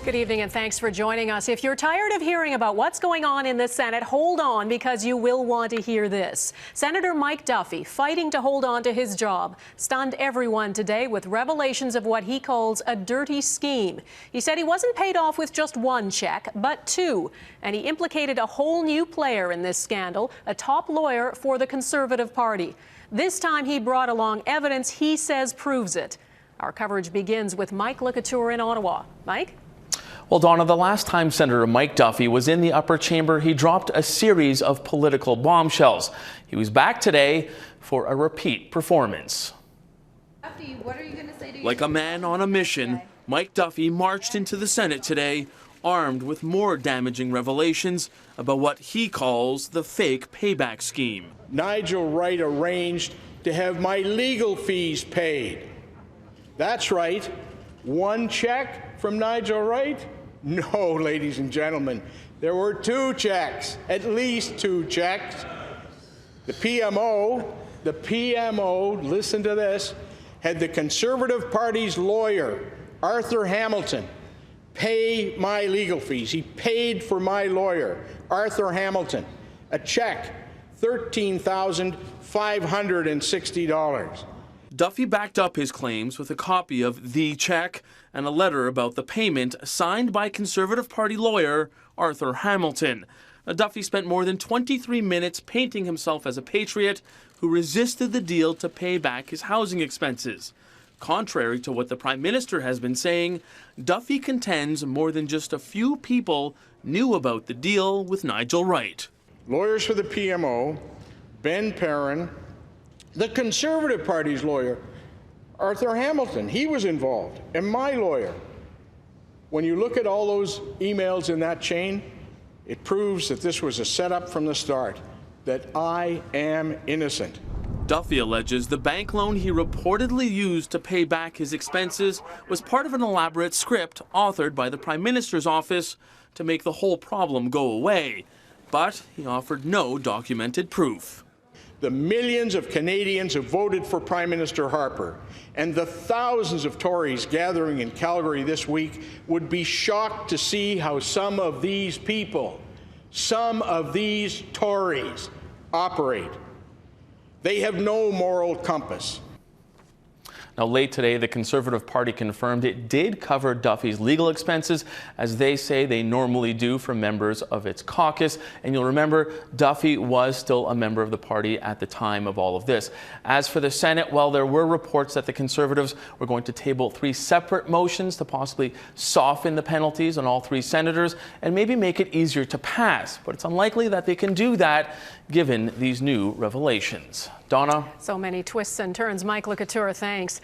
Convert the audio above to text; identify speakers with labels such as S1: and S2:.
S1: Good evening and thanks for joining us. If you're tired of hearing about what's going on in the Senate, hold on, because you will want to hear this. Senator Mike Duffy, fighting to hold on to his job, stunned everyone today with revelations of what he calls a dirty scheme. He said he wasn't paid off with just one check, but two. And he implicated a whole new player in this scandal, a top lawyer for the Conservative Party. This time he brought along evidence he says proves it. Our coverage begins with Mike Couteur in Ottawa. Mike?
S2: Well, Donna, the last time Senator Mike Duffy was in the upper chamber, he dropped a series of political bombshells. He was back today for a repeat performance.
S3: Duffy, what are you going to say to
S4: Like a man on a mission, Mike Duffy marched into the Senate today, armed with more damaging revelations about what he calls the fake payback scheme.
S5: Nigel Wright arranged to have my legal fees paid. That's right. One check from Nigel Wright? No, ladies and gentlemen, there were two checks, at least two checks. The PMO, listen to this, had the Conservative Party's lawyer, Arthur Hamilton, pay my legal fees. He paid for my lawyer, Arthur Hamilton, a check, $13,560.
S4: Duffy backed up his claims with a copy of the check and a letter about the payment signed by Conservative Party lawyer Arthur Hamilton. Duffy spent more than 23 minutes painting himself as a patriot who resisted the deal to pay back his housing expenses. Contrary to what the Prime Minister has been saying, Duffy contends more than just a few people knew about the deal with Nigel Wright.
S5: Lawyers for the PMO, Ben Perrin, the Conservative Party's lawyer, Arthur Hamilton, he was involved, and my lawyer. When you look at all those emails in that chain, it proves that this was a setup from the start, that I am innocent.
S4: Duffy alleges the bank loan he reportedly used to pay back his expenses was part of an elaborate script authored by the Prime Minister's office to make the whole problem go away. But he offered no documented proof.
S5: The millions of Canadians who voted for Prime Minister Harper and the thousands of Tories gathering in Calgary this week would be shocked to see how some of these people, some of these Tories, operate. They have no moral compass.
S2: Now, late today, the Conservative Party confirmed it did cover Duffy's legal expenses, as they say they normally do for members of its caucus. And you'll remember, Duffy was still a member of the party at the time of all of this. As for the Senate, well, there were reports that the Conservatives were going to table 3 separate motions to possibly soften the penalties on all 3 senators and maybe make it easier to pass. But it's unlikely that they can do that given these new revelations. Donna?
S1: So many twists and turns. Mike Couture, thanks.